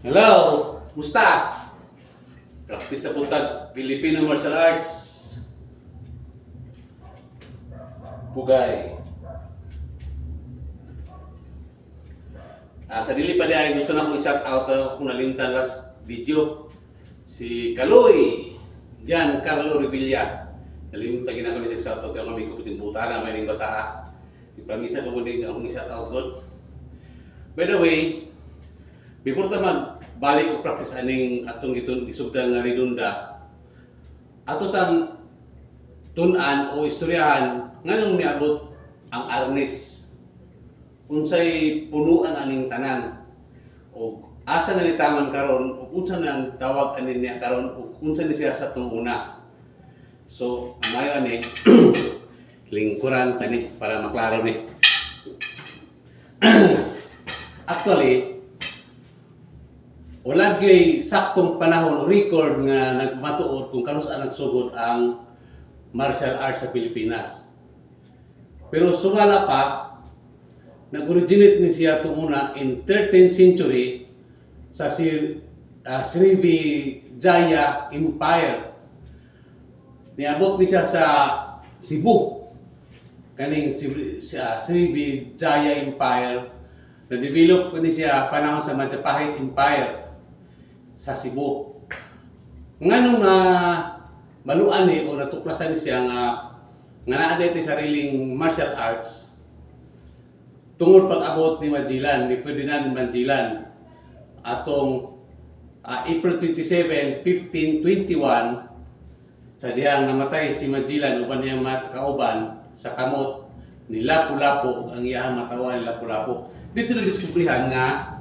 Hello! Musta? Practice na puntag Filipino Martial Arts. Pugay. Sa dili pa diay gusto na kong i-shout out kung nalimtan last video. Si Kaloy, Giancarlo Revilla. Nalimtan ginagawa ni shout out kami kupitin puta na may ning bata. Ipamisa ko din akong i-shout out god. By the way, before ta magbalik og practice aning atong isugdan nga redunda, ato sang tun-an o istoryahan nganong niabot ang arnis. Unsay punuan aning tanan o asa nga nitaman karon ug unsa nang tawag ani niya karon ug unsa ni siya sa tung una. So, mayo ani lingkuran tani para maklaro ni. Actually, wala gyud saktong panahon o record nga nagmatuod kung kanus-an nagsugod ang martial arts sa Pilipinas. Pero sumala pa, nag-originate ni siya una in 13th century sa Srivijaya Empire. Niabot ni siya sa Cebu. Kaning Srivijaya Empire na-develop ni siya panahon sa Majapahit Empire sa Cebu. Nganong na maluan ni o natuklasan ni siya nga naa ti sariling martial arts tungod pag-abot ni Magellan, ni Ferdinand Magellan atong April 27, 1521 sa diyang namatay si Magellan uban niya kauban sa kamot ni Lapu-Lapu ang iyang matawa ni Lapu-Lapu. Dito na diskubrihan nga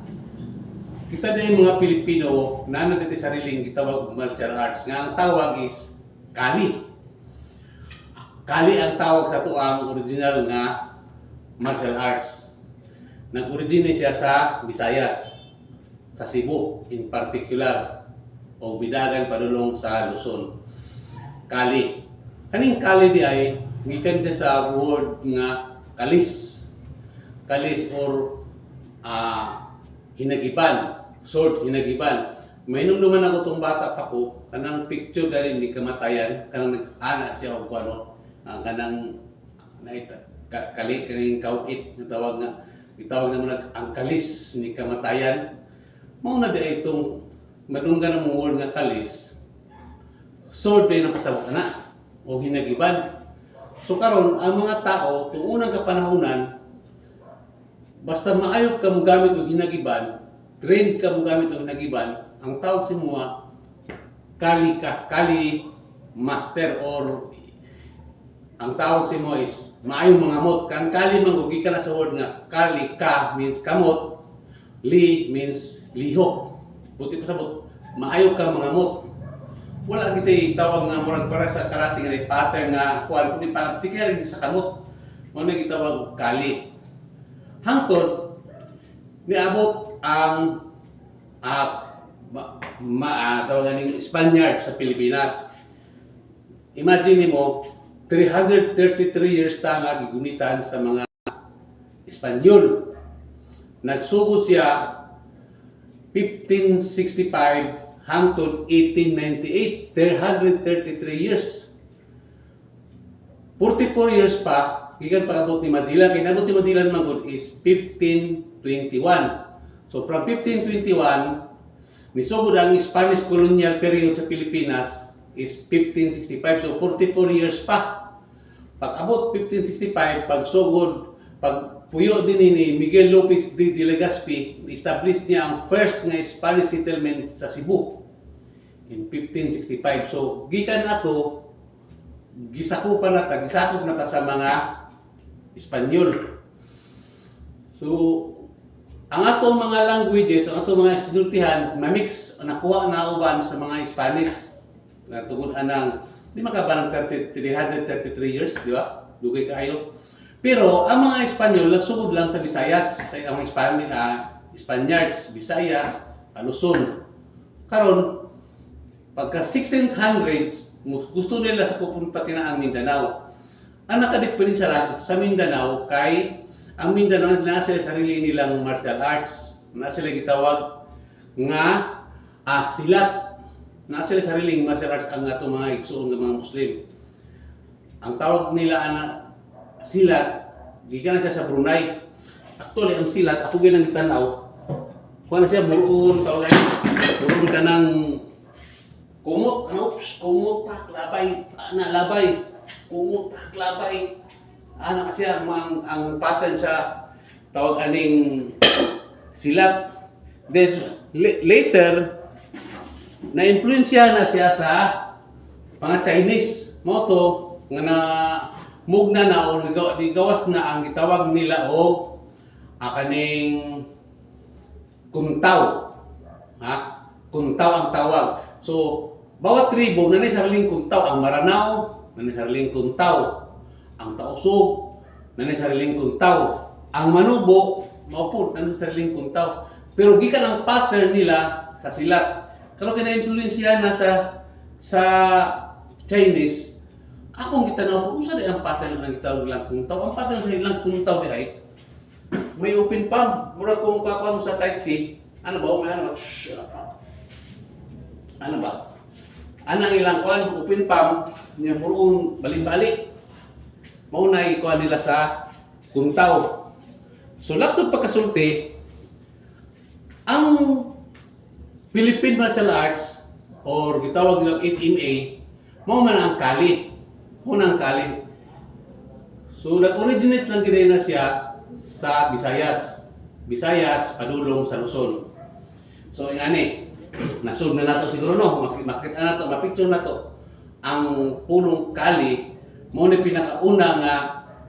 kita din mga Pilipino na dito sariling gitawag martial arts nga ang tawag is Kali. Kali ang tawag sa tuang original nga martial arts. Nag-originate siya sa Visayas, sa Cebu in particular, o bidagan padulong sa Luzon. Kali. Kaning Kali di ay gikan siya sa word nga kalis. Kalis or hinagiban, sword hinagiban. May nung duman ako tong bata pa ko, kanang picture galing ni kamatayan, kanang nag-ana siya o kuano, kanang kali, kaning kawit, itawag naman ang kalis ni kamatayan. Mauna di itong madunggan ng word nga kalis, sword din ang pasabot na, o hinagiban. So karon ang mga tao, kung unang kapanahunan, basta maayog ka mo gamit o hinagiban, trained ka mo gamit o hinagiban, ang tawag si mga Kali ka, Kali master or ang tawag si mo is maayong mangamot. Kang Kali manggugi ka na sa word nga Kali ka means kamot, Li means lihok. Buti pa sabot, maayog ka mangamot. Wala kasi tawag nga murag para sa karate nga pattern nga kuan kundi pa tikay sa kamot. Mo na gitawag Kali. Hangtod niabot ang tawagan ng Spaniard sa Pilipinas. Imagine mo 333 years ta nga gigunitan sa mga Espanyol. Nagsugod siya 1565 hangtod 1898, 333 years. 44 years pa gikan pag-abot ni Magellan. Kaya nabot si Magellan manggod is 1521. So from 1521, nisugod ang Spanish colonial period sa Pilipinas is 1565. So 44 years pa. Pag-abot 1565, pagsugod pag puyo din ni Miguel Lopez de Legazpi, establish niya ang first nga Spanish settlement sa Cebu in 1565. So gikan ato gisakupan nata, gisakop nata sa mga Espanyol. So ang atong mga languages, ang atong mga sinultihan, ma-mix, nakuha na uban sa mga Spanish. Tungod anang, di makabanang 333 years, di ba? Dugay kayo. Pero ang mga Espanyol, nagsugod lang sa Visayas, sa mga Spaniards, Visayas, Luzon. Karon, pagka 1600s, gusto nila sa pupunta na ang Mindanao. Ang nakadiferensya lang sa Mindanao kay ang Mindanao na sila sarili nilang martial arts, na sila gitawag nga silat, na sila sariling martial arts ang ato mga igsoon ng mga Muslim. Ang tawag nila ana silat, gikan na siya sa Brunei. Actually ang silat ako ginang gitanaw, kuha na siya buron tawag buron ka ng kumot, kumot pak labay, labay, kumot pak labay. Ana kasi ang pattern sa tawag aning silat. Then later na-influensya na siya sa mga Chinese moto nga na mugna na o gawas na ang gitawag nila og kaning kuntaw. Ha? Kuntaw ang tawag. So bawat tribo na ni sariling kuntaw. Ang Maranao na ni sariling kuntaw. Ang Tausug, na ni sariling kuntaw. Ang Manubo, maupod, na ni sariling kuntaw. Pero gikan ang pattern nila sa silat. Kalau kina-influensya na sa Chinese, akong gitanaw kung saan ang pattern ng gitawag nilang kuntaw. Ang pattern sa ilang kuntaw ay may open palm. Mura kung kakuha mo sa Tai Chi, ano ba? Ano ba? Anang ilang kuhan, open palm, niya muroon balik-balik. Maunay kuha nila sa kuntaw. So laktod pagkasulti, ang Philippine Martial Arts or gitawag nilang FMA, mao man ang kali. Unang kali. So nag-originate lang gid na siya sa Visayas. Visayas padulong sa Luzon. So ingani, nasud na nato siguro no, makita nato, mapicture nato ang pulong kali. Mao ni pinakauna nga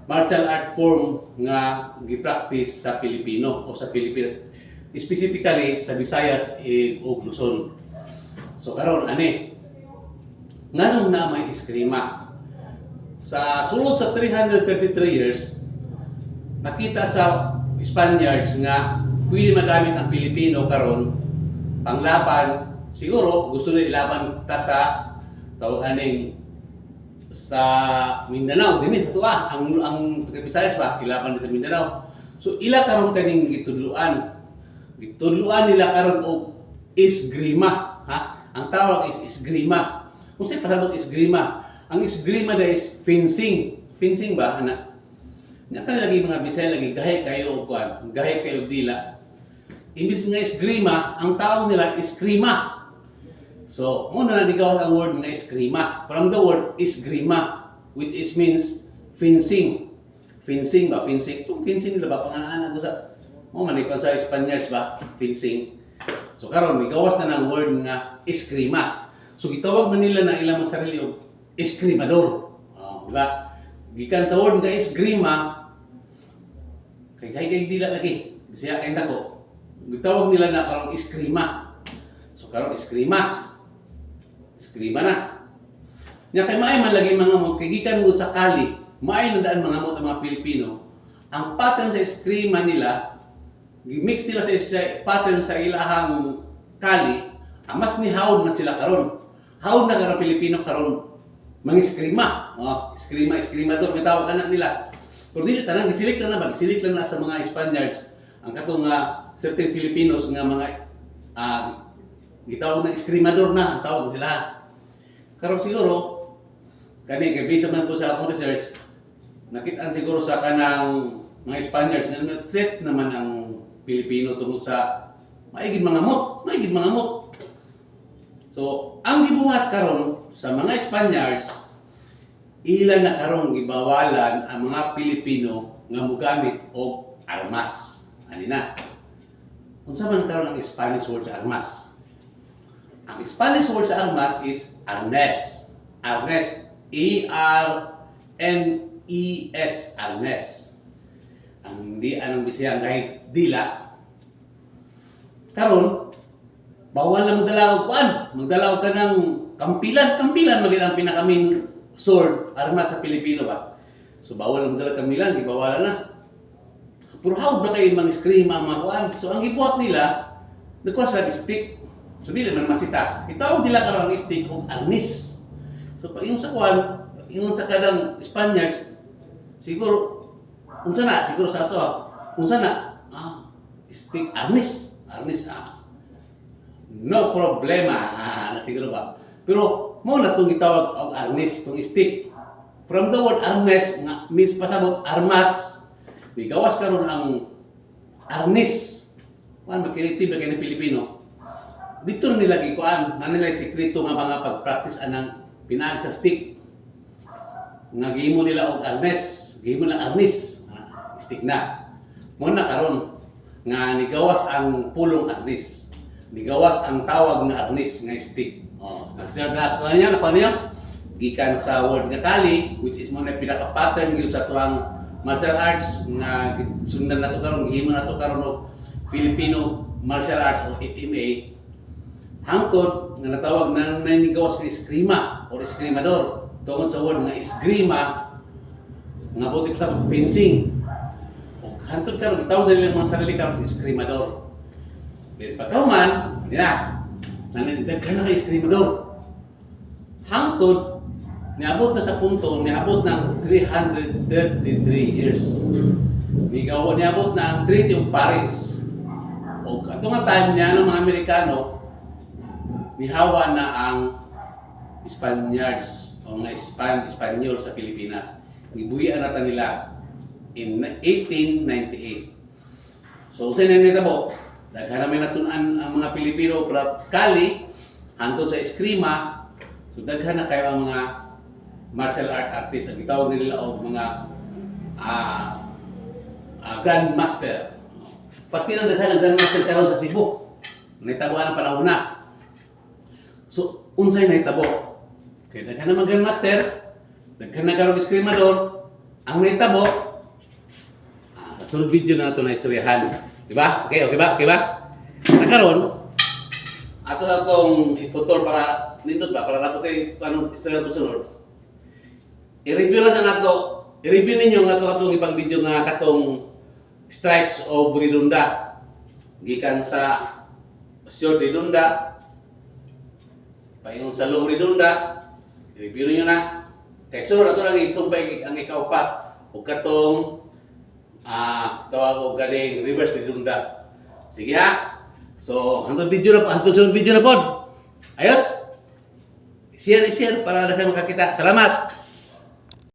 martial art form nga gi-practice sa Pilipino o sa Pilipinas, specifically sa Visayas o Luzon. So karon ani nganong na may eskrima sa sulod sa 333 years nakita sa Spaniards nga pwede magamit ang Pilipino karon panglaban. Siguro gusto nila ilaban ta sa tawag aning sa Mindanao dinhi sa tuwa ang Visayas ba ilaban sa Mindanao. So ila karon kaning gitudluan nila karon og esgrima, ha? Ang tawag is esgrima. Kung sa pasabot esgrima, ang esgrima da is fencing. Fencing ba ana? Nya kan lagi mga Bisaya lagi gahay kayo og kuan, gahay kayo dila. Imbis nga esgrima, ang tawag nila eskrima. So, muna na digaw ang word nga eskrima. From the word esgrima, which is means fencing. Fencing ba? Fencing. Itong fencing nila ba? Panganaan ko sa manikon sa Spaniards ba? Fencing. So, karon migawas na ng word nga eskrima. So, gitawag na nila na ilang sarili o eskrimador. Di ba? Gikan sa word nga esgrima, kay dila lagi. Bisaya kay dako. Gitawag nila na karon eskrima. So, karon eskrima. Eskrima na. Nya kay maay man lagi mga mo, kay gikan mo sa kali, maay nandaan mga mo mga Pilipino. Ang pattern sa eskrima nila, mix nila sa pattern sa ilahang kali, mas ni hawd na sila karon. Hawd na karon Pilipino karon mangiskrima. Eskrima to mitawag anak nila. Pero dili tanang gisilik lang na gisilik lang na sa mga Spaniards ang katong certain Filipinos nga mga gitawag na eskrimador na ang tawag nila. Karon siguro kani kay based man ko sa akong research, nakita siguro sa kanang mga Spaniards nga threat naman ang Pilipino tungod sa maigid mga mot. So, ang gibuhat karon sa mga Spaniards ilan na karong gibawalan ang mga Pilipino nga mogamit og armas. Ani na. Unsa man karon ang Spanish word sa armas? Ang Spanish word sa armas is arnes. Arnes. A-R-N-E-S. Arnes. Ang di anong bisayang kahit dila. Karon, bawal na magdala og kuan. Magdala og kanang kampilan. Kampilan maging ang pinakamin sword, armas sa Pilipino ba? So bawal na magdala kampilan, gibawalan na. Pero how ba kayo mang-scream ang mga kuan? So ang gibuhat nila, nagkuha sila stick. So dili man masita. Kitawag nila karon ang stick og arnis. So pag yung sa kuan, yung sa kadang Spaniards, siguro unsa na siguro sa ato. Unsa na? Stick arnis. Arnis no problema. Na siguro ba. Pero mo na tong gitawag og arnis tong stick. From the word arnes nga means pasabot armas. Bigawas karon ang arnis. Kuan makiliti ba kay Pilipino? Dito nila gikuan, na nila sekreto nga mga pag-practice anang pinaag sa stick. Nga gihimo nila og arnes, gihimo lang arnis, stick na. Mo na karon nga nigawas ang pulong arnis. Nigawas ang tawag nga arnis nga stick. Nagserve na kanya na niya gikan sa word nga tali, which is mo na pinaka-pattern gyud sa tuwang martial arts nga sundan nato karon, gihimo nato karon og Filipino martial arts o FMA. Hangtod nga natawag na nanigawas nga eskrima o eskrimador tungod sa word nga esgrima nga buti sa fencing. O hangtod karon gitawag nila mga sarili karon eskrimador. Pero pagkauman nila nanindaghan na kay eskrimador. Hangtod niabot na sa punto, niabot ng 333 years. Niabot na ang Treaty of Paris. O ato nga time niya ng mga Amerikano, nihawa na ang Spaniards o mga Espanyol sa Pilipinas. Gibuhian na nila in 1898. So, sa nanitabo, daghan namin natunan ang mga Pilipino para kali, hangtod sa eskrima, so daghan na kayo ang mga martial art artists. Ang gitawag nila og mga grandmaster. Pati lang daghan ang grandmaster karon sa Cebu. Nahitabuan ang panahon na. So, unsay nahitabo? Kaya daghan na grandmaster, daghan na karong eskrimador, ang nahitabo, sa sunod video na ito na istoryahan. Diba? Okay ba? Sa karon, ato sa itong iputol para nindot ba? Para nato kayo anong istorya po sunod. I-review lang sa nato. I-review ninyo nga itong ibang video nga katong strikes o Redonda. Gikan sa Short Redonda, paingon sa Long Redonda. I-review ninyo na. Kaya sunod ato lang isumbay ang ikaupat o katong tawag o galing reverse Redonda. Sige ha. So, hangtod sunod video na po. Ayos? I-share para na kayo makakita. Salamat!